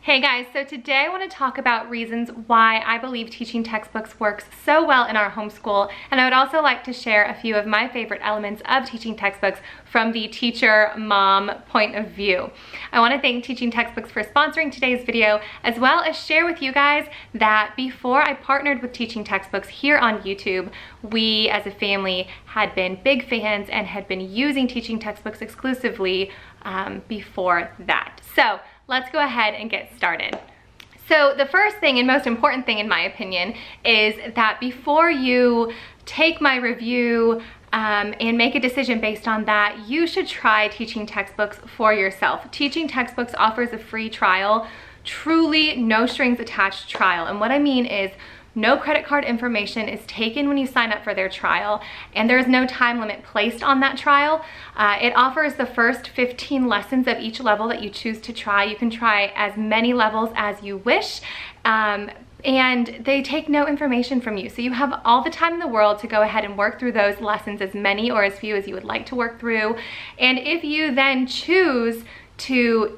Hey guys, so today I want to talk about reasons why I believe teaching textbooks works so well in our homeschool, and I would also like to share a few of my favorite elements of teaching textbooks from the teacher mom point of view. I want to thank Teaching Textbooks for sponsoring today's video, as well as share with you guys that before I partnered with Teaching Textbooks here on YouTube, we as a family had been big fans and had been using Teaching Textbooks exclusively before that. So let's go ahead and get started. So the first thing and most important thing in my opinion is that before you take my review and make a decision based on that, you should try Teaching Textbooks for yourself. Teaching Textbooks offers a free trial, truly no strings attached trial. And what I mean is no credit card information is taken when you sign up for their trial, and there's no time limit placed on that trial. It offers the first 15 lessons of each level that you choose to try. You can try as many levels as you wish, and they take no information from you. So you have all the time in the world to go ahead and work through those lessons, as many or as few as you would like to work through. And if you then choose to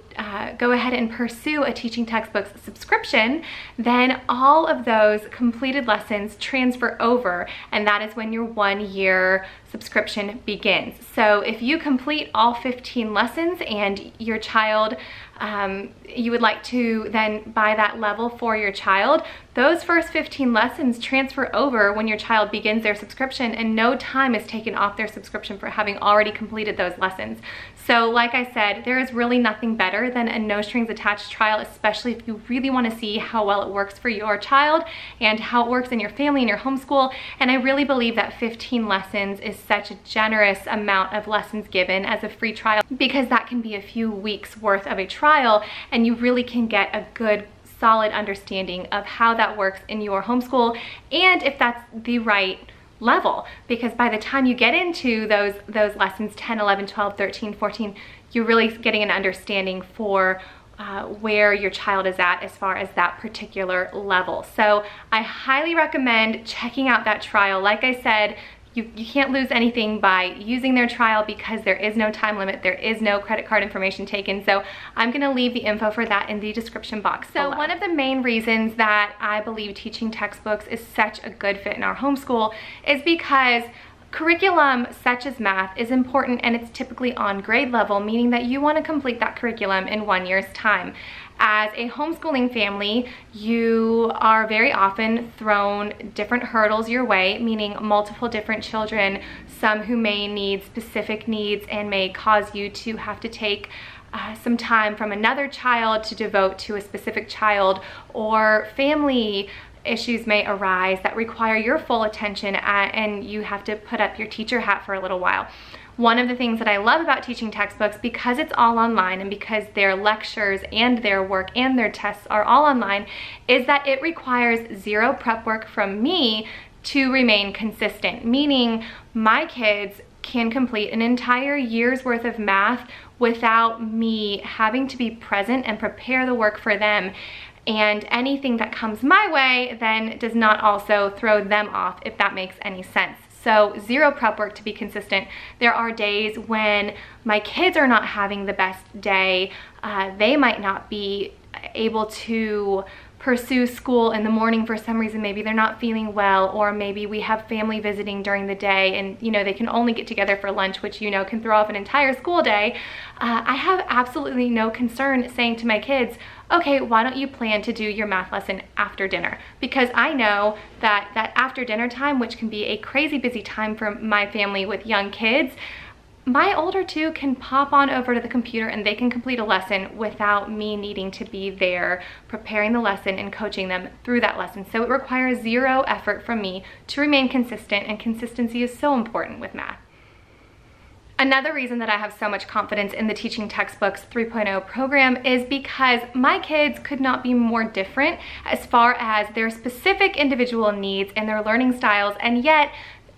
go ahead and pursue a Teaching Textbooks subscription, then all of those completed lessons transfer over, and that is when your 1-year subscription begins. So if you complete all 15 lessons and your child, you would like to then buy that level for your child, those first 15 lessons transfer over when your child begins their subscription, and no time is taken off their subscription for having already completed those lessons. So like I said, there is really nothing better than a no strings attached trial, especially if you really want to see how well it works for your child and how it works in your family and your homeschool. And I really believe that 15 lessons is such a generous amount of lessons given as a free trial, because that can be a few weeks worth of a trial, and you really can get a good solid understanding of how that works in your homeschool and if that's the right level, because by the time you get into those lessons 10, 11, 12, 13, 14, you're really getting an understanding for where your child is at as far as that particular level. So I highly recommend checking out that trial. Like I said, you can't lose anything by using their trial because there is no time limit, there is no credit card information taken. So I'm gonna leave the info for that in the description box below. So one of the main reasons that I believe Teaching Textbooks is such a good fit in our homeschool is because curriculum such as math is important, and it's typically on grade level, meaning that you want to complete that curriculum in 1 year's time. As a homeschooling family, you are very often thrown different hurdles your way, meaning multiple different children, some who may need specific needs and may cause you to have to take some time from another child to devote to a specific child, or family issues may arise that require your full attention and you have to put up your teacher hat for a little while. One of the things that I love about Teaching Textbooks, because it's all online and because their lectures and their work and their tests are all online, is that it requires zero prep work from me to remain consistent, meaning my kids can complete an entire year's worth of math without me having to be present and prepare the work for them. And anything that comes my way then does not also throw them off, if that makes any sense. So zero prep work to be consistent. There are days when my kids are not having the best day. They might not be able to pursue school in the morning for some reason. Maybe they're not feeling well, or maybe we have family visiting during the day and they can only get together for lunch, which can throw off an entire school day. I have absolutely no concern saying to my kids, okay, why don't you plan to do your math lesson after dinner? Because I know that after dinner time, which can be a crazy busy time for my family with young kids, my older two can pop on over to the computer and they can complete a lesson without me needing to be there preparing the lesson and coaching them through that lesson. So it requires zero effort from me to remain consistent, and consistency is so important with math. Another reason that I have so much confidence in the Teaching Textbooks 3.0 program is because my kids could not be more different as far as their specific individual needs and their learning styles, and yet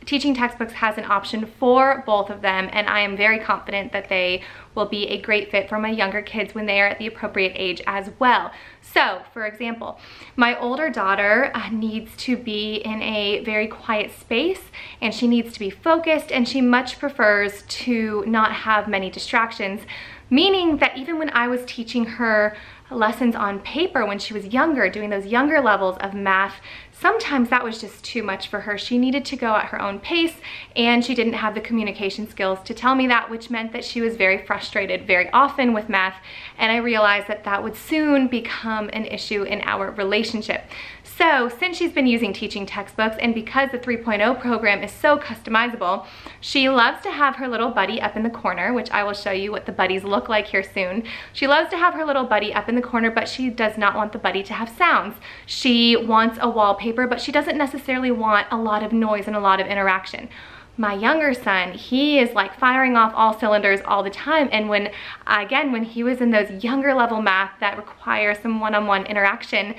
Teaching Textbooks has an option for both of them, and I am very confident that they will be a great fit for my younger kids when they are at the appropriate age as well. So, for example, my older daughter needs to be in a very quiet space, and she needs to be focused, and she much prefers to not have many distractions, meaning that even when I was teaching her lessons on paper when she was younger, doing those younger levels of math, sometimes that was just too much for her. She needed to go at her own pace, and she didn't have the communication skills to tell me that, which meant that she was very frustrated very often with math, and I realized that that would soon become an issue in our relationship. So since she's been using teaching textbooks, and because the 3.0 program is so customizable, she loves to have her little buddy up in the corner, which I will show you what the buddies look like here soon. She loves to have her little buddy up in the corner, but she does not want the buddy to have sounds. She wants a wallpaper, but she doesn't necessarily want a lot of noise and a lot of interaction. My younger son, he is like firing off all cylinders all the time, and when he was in those younger level math that require some one-on-one interaction,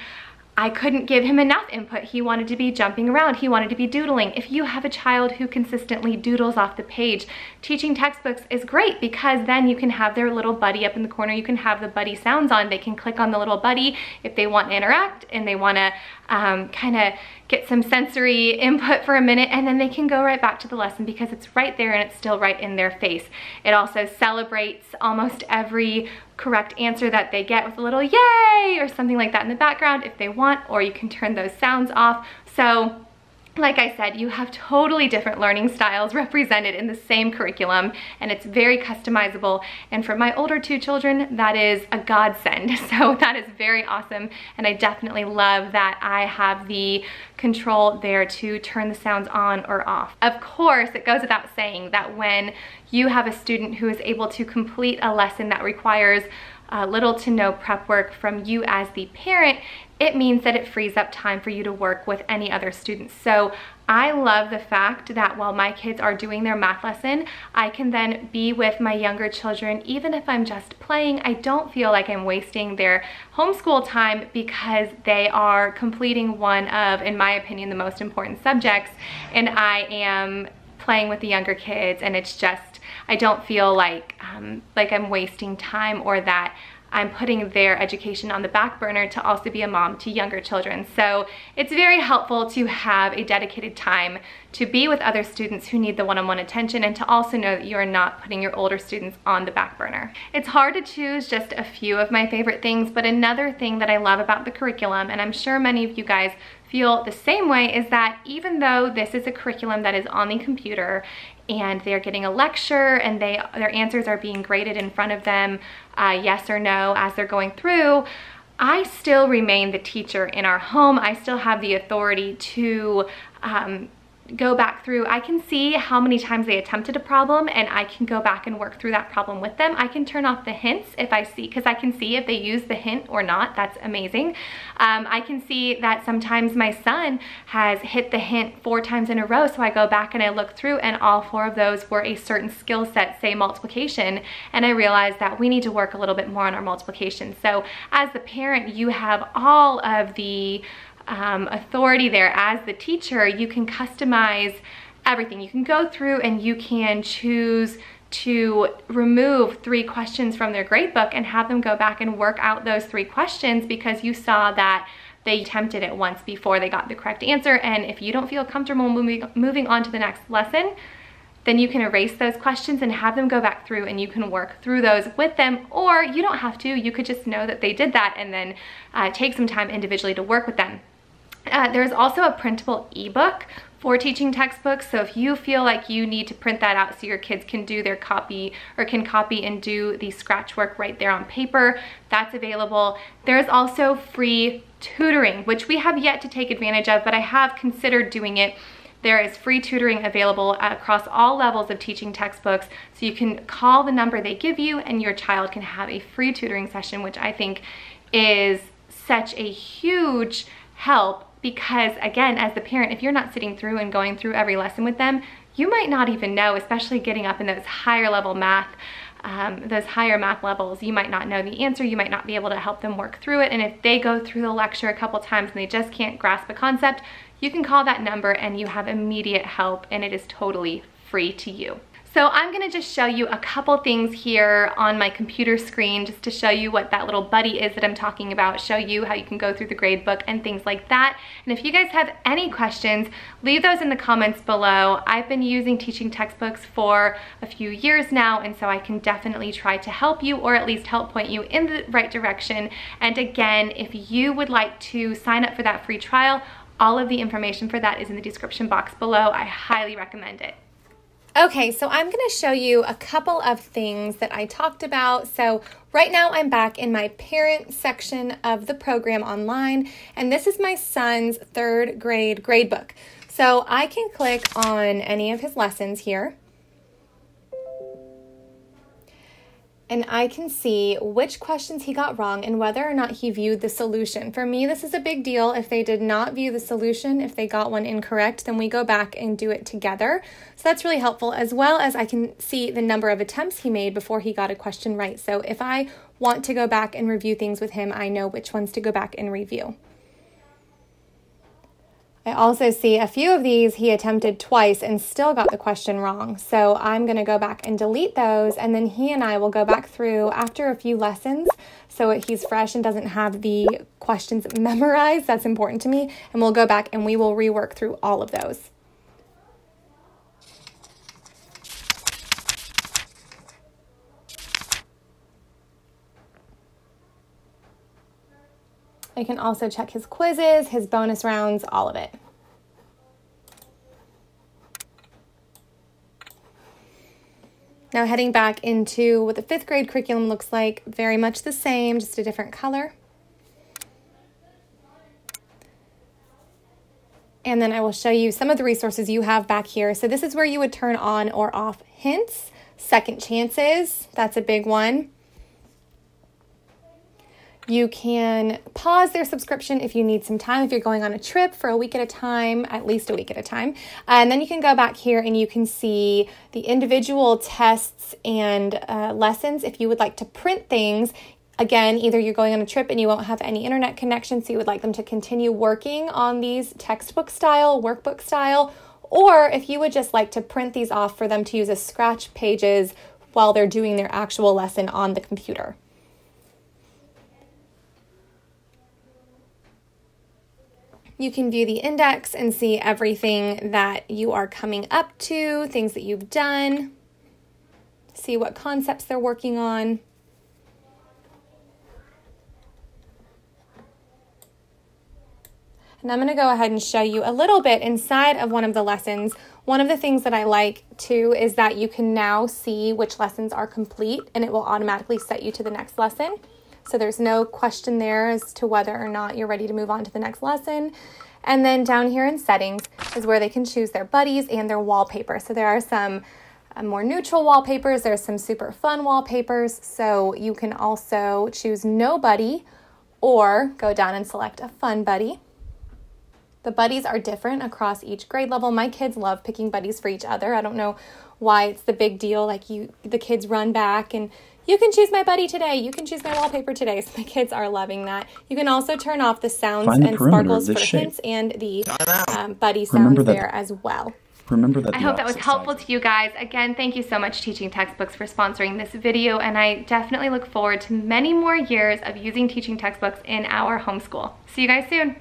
I couldn't give him enough input. He wanted to be jumping around. He wanted to be doodling. If you have a child who consistently doodles off the page, teaching textbooks is great, because then you can have their little buddy up in the corner. You can have the buddy sounds on. They can click on the little buddy if they want to interact and they want to kind of get some sensory input for a minute, and then they can go right back to the lesson because it's right there and it's still right in their face. It also celebrates almost every correct answer that they get with a little yay or something like that in the background if they want, or you can turn those sounds off. So like I said, you have totally different learning styles represented in the same curriculum, and it's very customizable. And for my older two children, that is a godsend. So that is very awesome. And I definitely love that I have the control there to turn the sounds on or off. Of course, it goes without saying that when you have a student who is able to complete a lesson that requires little to no prep work from you as the parent, it means that it frees up time for you to work with any other students. So I love the fact that while my kids are doing their math lesson, I can then be with my younger children. Even if I'm just playing, I don't feel like I'm wasting their homeschool time, because they are completing one of, in my opinion, the most important subjects, and I am playing with the younger kids, and it's just, I don't feel like I'm wasting time, or that I'm putting their education on the back burner to also be a mom to younger children. So it's very helpful to have a dedicated time to be with other students who need the one-on-one attention, and to also know that you are not putting your older students on the back burner. It's hard to choose just a few of my favorite things, but another thing that I love about the curriculum, and I'm sure many of you guys feel the same way, is that even though this is a curriculum that is on the computer and they're getting a lecture and their answers are being graded in front of them, yes or no, as they're going through, I still remain the teacher in our home. I still have the authority to go back through. I can see how many times they attempted a problem, and I can go back and work through that problem with them. I can turn off the hints if I see, because I can see if they use the hint or not. That's amazing. I can see that sometimes my son has hit the hint 4 times in a row, so I go back and I look through, and all 4 of those were a certain skill set, say multiplication, and I realized that we need to work a little bit more on our multiplication. So as the parent, you have all of the authority there. As the teacher, you can customize everything. You can go through and you can choose to remove 3 questions from their gradebook and have them go back and work out those 3 questions, because you saw that they attempted it once before they got the correct answer. And if you don't feel comfortable moving on to the next lesson, then you can erase those questions and have them go back through, and you can work through those with them. Or you don't have to. You could just know that they did that and then take some time individually to work with them. There's also a printable ebook for teaching textbooks, so if you feel like you need to print that out so your kids can do their copy, or can copy and do the scratch work right there on paper, that's available. There's also free tutoring, which we have yet to take advantage of, but I have considered doing it. There is free tutoring available across all levels of teaching textbooks, so you can call the number they give you and your child can have a free tutoring session, which I think is such a huge help, because again, as the parent, if you're not sitting through and going through every lesson with them, you might not even know, especially getting up in those higher level math, those higher math levels, you might not know the answer, you might not be able to help them work through it, and if they go through the lecture a couple times and they just can't grasp a concept, you can call that number and you have immediate help, and it is totally free to you. So I'm gonna just show you a couple things here on my computer screen just to show you what that little buddy is that I'm talking about, show you how you can go through the grade book and things like that. And if you guys have any questions, leave those in the comments below. I've been using teaching textbooks for a few years now, and so I can definitely try to help you, or at least help point you in the right direction. And again, if you would like to sign up for that free trial, all of the information for that is in the description box below. I highly recommend it. Okay, so I'm going to show you a couple of things that I talked about. So right now I'm back in my parent section of the program online, and this is my son's 3rd grade grade book. So I can click on any of his lessons here, and I can see which questions he got wrong and whether or not he viewed the solution. For me, this is a big deal. If they did not view the solution, if they got one incorrect, then we go back and do it together. So that's really helpful, as well as I can see the number of attempts he made before he got a question right. So if I want to go back and review things with him, I know which ones to go back and review. I also see a few of these he attempted twice and still got the question wrong. So I'm going to go back and delete those, and then he and I will go back through after a few lessons so he's fresh and doesn't have the questions memorized. That's important to me. And we'll go back and we will rework through all of those. I can also check his quizzes, his bonus rounds, all of it. Now heading back into what the 5th grade curriculum looks like, very much the same, just a different color. And then I will show you some of the resources you have back here. So this is where you would turn on or off hints, second chances, that's a big one. You can pause their subscription if you need some time, if you're going on a trip for a week at a time, at least a week at a time. And then you can go back here and you can see the individual tests and lessons. If you would like to print things, again, either you're going on a trip and you won't have any internet connection, so you would like them to continue working on these textbook style, workbook style, or if you would just like to print these off for them to use as scratch pages while they're doing their actual lesson on the computer. You can view the index and see everything that you are coming up to, things that you've done, see what concepts they're working on. And I'm going to go ahead and show you a little bit inside of one of the lessons. One of the things that I like too is that you can now see which lessons are complete, and it will automatically set you to the next lesson. So there's no question there as to whether or not you're ready to move on to the next lesson. And then down here in settings is where they can choose their buddies and their wallpaper. So there are some more neutral wallpapers. There's some super fun wallpapers. So you can also choose no buddy or go down and select a fun buddy. The buddies are different across each grade level. My kids love picking buddies for each other. I don't know why it's the big deal. Like the kids run back and you can choose my buddy today. You can choose my wallpaper today. So my kids are loving that. You can also turn off the sounds and sparkles for hints and the buddy sounds there as well. Remember that. I hope that was helpful to you guys. Again, thank you so much, Teaching Textbooks, for sponsoring this video, and I definitely look forward to many more years of using teaching textbooks in our homeschool. See you guys soon.